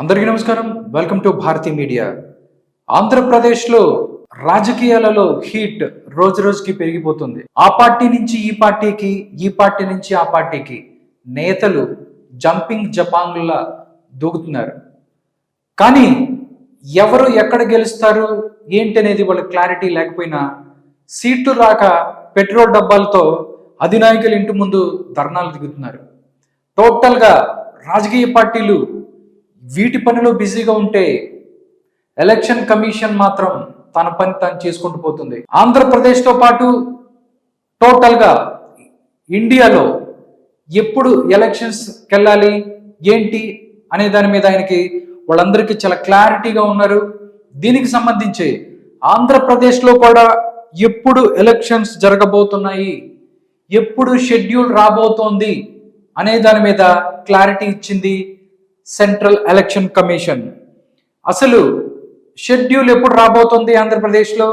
అందరికీ నమస్కారం. Welcome to Bharati media. ఆంధ్రప్రదేశ్లో రాజకీయాలలో హీట్ రోజు రోజుకి పెరిగిపోతుంది. ఆ పార్టీ నుంచి ఈ పార్టీకి, ఈ పార్టీ నుంచి ఆ పార్టీకి నేతలు జంపింగ్ జపాంగ్లా దూకుతున్నారు. కానీ ఎవరు ఎక్కడ గెలుస్తారు ఏంటి అనేది వాళ్ళ క్లారిటీ లేకపోయినా సీట్లు రాక పెట్రోల్ డబ్బాలతో అధినాయకులు ఇంటి ముందు ధర్నాలు దిగుతున్నారు. టోటల్గా రాజకీయ పార్టీలు వీటి పనిలో బిజీగా ఉంటే ఎలక్షన్ కమిషన్ మాత్రం తన పని తాను చేసుకుంటూ పోతుంది. ఆంధ్రప్రదేశ్తో పాటు టోటల్గా ఇండియాలో ఎప్పుడు ఎలక్షన్స్కి వెళ్ళాలి ఏంటి అనే దాని మీద ఆయనకి వాళ్ళందరికీ చాలా క్లారిటీగా ఉన్నారు. దీనికి సంబంధించి ఆంధ్రప్రదేశ్లో కూడా ఎప్పుడు ఎలక్షన్స్ జరగబోతున్నాయి, ఎప్పుడు షెడ్యూల్ రాబోతోంది అనే దాని మీద క్లారిటీ ఇచ్చింది సెంట్రల్ ఎలక్షన్ కమిషన్. అసలు షెడ్యూల్ ఎప్పుడు రాబోతుంది, ఆంధ్రప్రదేశ్లో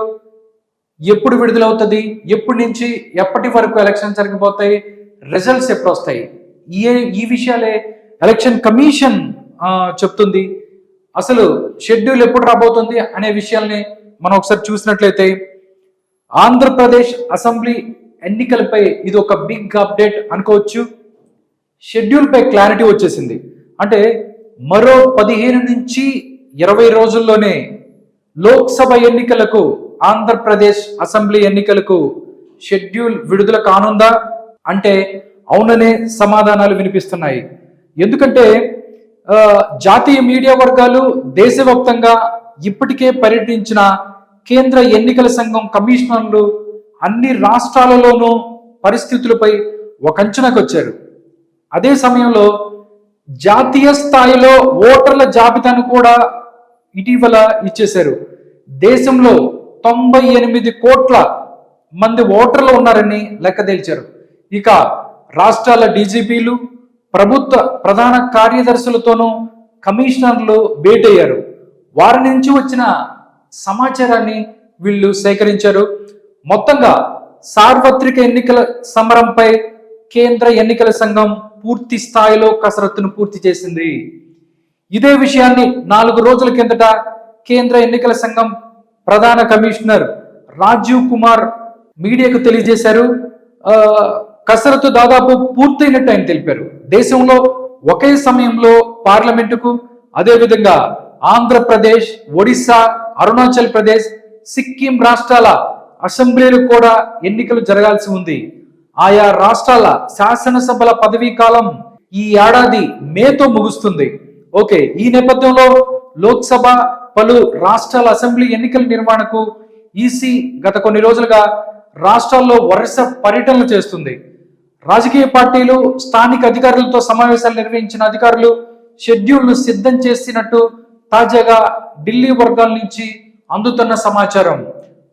ఎప్పుడు విడుదలవుతుంది, ఎప్పటి నుంచి ఎప్పటి వరకు ఎలక్షన్ జరగబోతాయి, రిజల్ట్స్ ఎప్పుడు వస్తాయి, ఈ విషయాలే ఎలక్షన్ కమిషన్ చెప్తుంది. అసలు షెడ్యూల్ ఎప్పుడు రాబోతుంది అనే విషయాల్ని మనం ఒకసారి చూసినట్లయితే ఆంధ్రప్రదేశ్ అసెంబ్లీ ఎన్నికలపై ఇది ఒక బిగ్ అప్డేట్ అనుకోవచ్చు. షెడ్యూల్ పై క్లారిటీ వచ్చేసింది. అంటే మరో 15 నుంచి 20 రోజుల్లోనే లోక్సభ ఎన్నికలకు, ఆంధ్రప్రదేశ్ అసెంబ్లీ ఎన్నికలకు షెడ్యూల్ విడుదల కానుందా అంటే అవుననే సమాధానాలు వినిపిస్తున్నాయి. ఎందుకంటే జాతీయ మీడియా వర్గాలు దేశవ్యాప్తంగా ఇప్పటికే పర్యటించిన కేంద్ర ఎన్నికల సంఘం కమిషనర్లు అన్ని రాష్ట్రాలలోనూ పరిస్థితులపై ఒక అంచనాకు వచ్చారు. అదే సమయంలో జాతీయ స్థాయిలో ఓటర్ల జాబితాను కూడా ఇటీవల ఇచ్చేశారు. దేశంలో 98 కోట్ల మంది ఓటర్లు ఉన్నారని లెక్క తేల్చారు. ఇక రాష్ట్రాల డీజీపీలు, ప్రభుత్వ ప్రధాన కార్యదర్శులతోనూ కమిషనర్లు భేటయ్యారు. వారి నుంచి వచ్చిన సమాచారాన్ని వీళ్ళు సేకరించారు. మొత్తంగా సార్వత్రిక ఎన్నికల సమరంపై కేంద్ర ఎన్నికల సంఘం పూర్తి స్థాయిలో కసరత్తును పూర్తి చేసింది. ఇదే విషయాన్ని 4 రోజుల కిందట కేంద్ర ఎన్నికల సంఘం ప్రధాన కమిషనర్ రాజీవ్ కుమార్ మీడియాకు తెలియజేశారు. కసరత్తు దాదాపు పూర్తయినట్టు ఆయన తెలిపారు. దేశంలో ఒకే సమయంలో పార్లమెంటుకు, అదేవిధంగా ఆంధ్రప్రదేశ్, ఒడిశా, అరుణాచల్ ప్రదేశ్, సిక్కిం రాష్ట్రాల అసెంబ్లీలకు కూడా ఎన్నికలు జరగాల్సి ఉంది. ఆయా రాష్ట్రాల శాసనసభల పదవీ కాలం ఈ ఏడాది మేతో ముగుస్తుంది. ఓకే, ఈ నేపథ్యంలో లోక్సభ, పలు రాష్ట్రాల అసెంబ్లీ ఎన్నికల నిర్వహణకు ఈసీ గత కొన్ని రోజులుగా రాష్ట్రాల్లో వరుస పర్యటనలు చేస్తుంది. రాజకీయ పార్టీలు, స్థానిక అధికారులతో సమావేశాలు నిర్వహించిన అధికారులు షెడ్యూల్ను సిద్ధం చేసినట్టు తాజాగా ఢిల్లీ వర్గాల నుంచి అందుతున్న సమాచారం.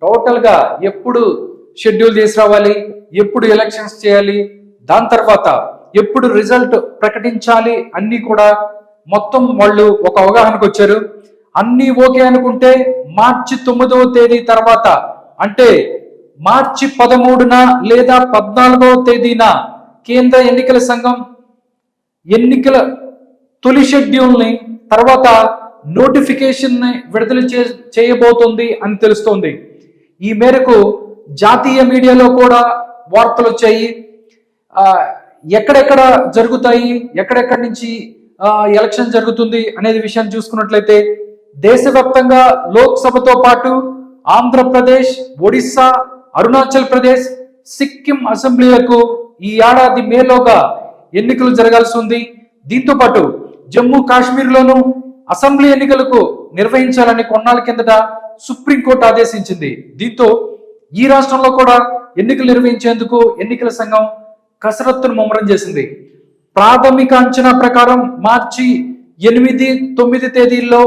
టోటల్గా ఎప్పుడు షెడ్యూల్ చేసి రావాలి, ఎప్పుడు ఎలక్షన్స్ చేయాలి, దాని తర్వాత ఎప్పుడు రిజల్ట్ ప్రకటించాలి అన్నీ కూడా మొత్తం వాళ్ళు ఒక అవగాహనకు వచ్చారు. అన్నీ ఓకే అనుకుంటే మార్చి 9వ తేదీ తర్వాత, అంటే మార్చి 13న లేదా 14వ తేదీన కేంద్ర ఎన్నికల సంఘం ఎన్నికల తొలి షెడ్యూల్ని, తర్వాత నోటిఫికేషన్ని విడుదల చేయబోతుంది అని తెలుస్తోంది. ఈ మేరకు జాతీయ మీడియాలో కూడా వార్తలు వచ్చాయి. ఎక్కడెక్కడ జరుగుతాయి, ఎక్కడెక్కడి నుంచి ఎలక్షన్ జరుగుతుంది అనేది విషయాన్ని చూసుకున్నట్లయితే దేశవ్యాప్తంగా లోక్సభతో పాటు ఆంధ్రప్రదేశ్, ఒడిశా, అరుణాచల్ ప్రదేశ్, సిక్కిం అసెంబ్లీలకు ఈ ఏడాది మేలోగా ఎన్నికలు జరగాల్సి ఉంది. దీంతో పాటు జమ్మూ కాశ్మీర్లోనూ అసెంబ్లీ ఎన్నికలకు నిర్వహించాలని కొన్నాళ్ళ కిందట సుప్రీంకోర్టు ఆదేశించింది. దీంతో ఈ రాష్ట్రంలో కూడా ఎన్నికలు నిర్వహించేందుకు ఎన్నికల సంఘం కసరత్తును ముమ్మరం చేసింది. ప్రాథమిక అంచనా ప్రకారం మార్చి 8, 9 తేదీల్లో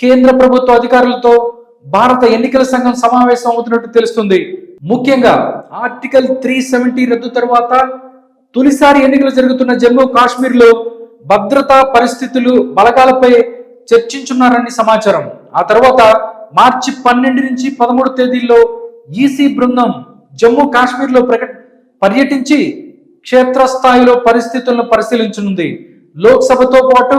కేంద్ర ప్రభుత్వ అధికారులతో భారత ఎన్నికల సంఘం సమావేశం అవుతున్నట్టు తెలుస్తుంది. ముఖ్యంగా ఆర్టికల్ 370 రద్దు తర్వాత తొలిసారి ఎన్నికలు జరుగుతున్న జమ్మూ కాశ్మీర్లో భద్రతా పరిస్థితులు, బలగాలపై చర్చించున్నారని సమాచారం. ఆ తర్వాత మార్చి 12 నుంచి 13 తేదీల్లో ఈసీ బృందం జమ్మూ కాశ్మీర్లో పర్యటించి క్షేత్రస్థాయిలో పరిస్థితులను పరిశీలించనుంది. లోక్సభతో పాటు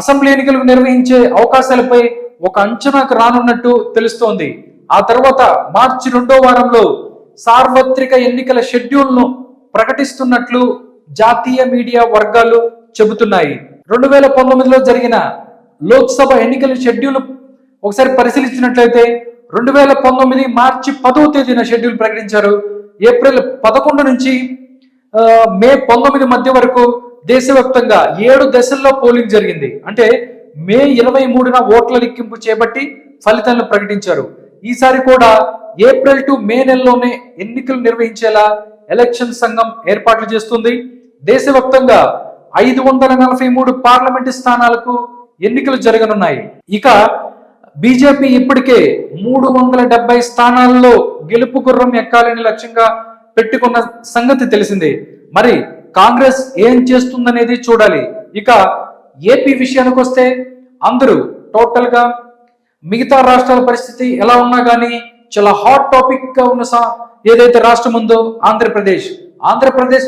అసెంబ్లీ ఎన్నికలు నిర్వహించే అవకాశాలపై ఒక అంచనాకు రానున్నట్టు తెలుస్తోంది. ఆ తర్వాత మార్చి 2వ వారంలో సార్వత్రిక ఎన్నికల షెడ్యూల్ను ప్రకటిస్తున్నట్లు జాతీయ మీడియా వర్గాలు చెబుతున్నాయి. 2019లో జరిగిన లోక్సభ ఎన్నికల షెడ్యూల్ ఒకసారి పరిశీలించినట్లయితే 2019 మార్చి 10వ తేదీన షెడ్యూల్ ప్రకటించారు. ఏప్రిల్ 11 నుంచి మే 19 మధ్య వరకు దేశవ్యాప్తంగా 7 దశల్లో పోలింగ్ జరిగింది. అంటే మే 23న ఓట్ల లెక్కింపు చేపట్టి ఫలితాలను ప్రకటించారు. ఈసారి కూడా ఏప్రిల్ టు మే నెలలోనే ఎన్నికలు నిర్వహించేలా ఎలక్షన్ సంఘం ఏర్పాట్లు చేస్తుంది. దేశవ్యాప్తంగా 543 పార్లమెంటు స్థానాలకు ఎన్నికలు జరగనున్నాయి. ఇక బీజేపీ ఇప్పటికే 370 స్థానాల్లో గెలుపు గుర్రం ఎక్కాలని లక్ష్యంగా పెట్టుకున్న సంగతి తెలిసిందే. మరి కాంగ్రెస్ ఏం చేస్తుందనేది చూడాలి. ఇక ఏపీ విషయానికి వస్తే అందరూ టోటల్ గా మిగతా రాష్ట్రాల పరిస్థితి ఎలా ఉన్నా కానీ చాలా హాట్ టాపిక్ గా ఉన్న ఏదైతే రాష్ట్రం ఉందో ఆంధ్రప్రదేశ్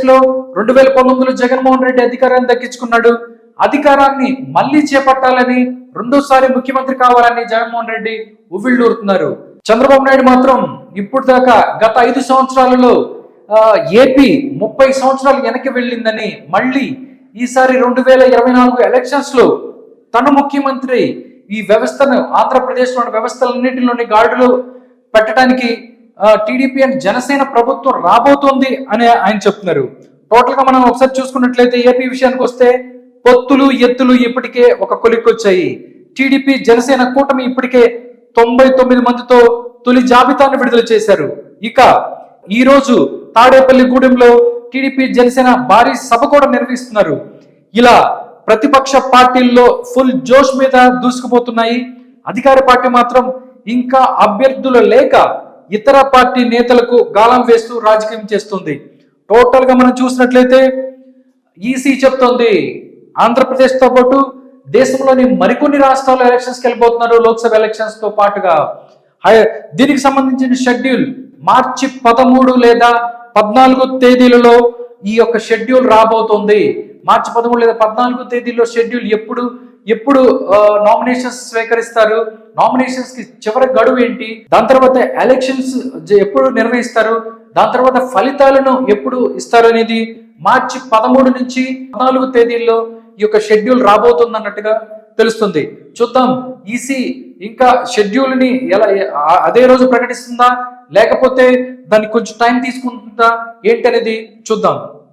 లో 2019లో జగన్మోహన్ రెడ్డి అధికారాన్ని దక్కించుకున్నాడు. అధికారాన్ని మళ్లీ చేపట్టాలని, రెండోసారి ముఖ్యమంత్రి కావాలని జగన్మోహన్ రెడ్డి ఉవ్విళ్ళూరుతున్నారు. చంద్రబాబు నాయుడు మాత్రం ఇప్పుడు దాకా గత 5 సంవత్సరాలలో ఏపీ 30 సంవత్సరాలు వెనక్కి వెళ్ళిందని, మళ్ళీ ఈసారి 2024 ఎలక్షన్స్ లో తను ముఖ్యమంత్రి ఈ వ్యవస్థను, ఆంధ్రప్రదేశ్లోని వ్యవస్థలన్నింటిలోని గాడులు పెట్టడానికి టీడీపీ అండ్ జనసేన ప్రభుత్వం రాబోతోంది అని ఆయన చెప్తున్నారు. టోటల్ గా మనం ఒకసారి చూసుకున్నట్లయితే ఏపీ విషయానికి వస్తే పొత్తులు ఎత్తులు ఇప్పటికే ఒక కొలిక్కొచ్చాయి. టీడీపీ జనసేన కూటమి ఇప్పటికే 99 మందితో తొలి జాబితాను విడుదల చేశారు. ఇక ఈ రోజు తాడేపల్లిగూడెంలో టీడీపీ జనసేన భారీ సభ కూడా నిర్వహిస్తున్నారు. ఇలా ప్రతిపక్ష పార్టీల్లో ఫుల్ జోష్ మీద దూసుకుపోతున్నాయి. అధికార పార్టీ మాత్రం ఇంకా అభ్యర్థులు లేక ఇతర పార్టీ నేతలకు గాలం వేస్తూ రాజకీయం చేస్తుంది. టోటల్ గా మనం చూసినట్లయితే ఈసీ చెప్తోంది ఆంధ్రప్రదేశ్ తో పాటు దేశంలోని మరికొన్ని రాష్ట్రాల్లో ఎలక్షన్స్కి వెళ్ళిపోతున్నారు. లోక్సభ ఎలక్షన్స్ తో పాటుగా దీనికి సంబంధించిన షెడ్యూల్ మార్చి 13 లేదా 14 తేదీలలో ఈ యొక్క షెడ్యూల్ రాబోతోంది. మార్చి 13 లేదా 14 తేదీలో షెడ్యూల్ ఎప్పుడు నామినేషన్స్ స్వీకరిస్తారు, నామినేషన్స్ కి చివరి గడువు ఏంటి, దాని తర్వాత ఎలక్షన్స్ ఎప్పుడు నిర్వహిస్తారు, దాని తర్వాత ఫలితాలను ఎప్పుడు ఇస్తారు అనేది మార్చి 13 నుంచి 14 తేదీల్లో ఈ యొక్క షెడ్యూల్ రాబోతుంది అన్నట్టుగా తెలుస్తుంది. చూద్దాం ఈసీ ఇంకా షెడ్యూల్ ని ఎలా అదే రోజు ప్రకటిస్తుందా, లేకపోతే దానికి కొంచెం టైం తీసుకుంటుందా ఏంటి అనేది చూద్దాం.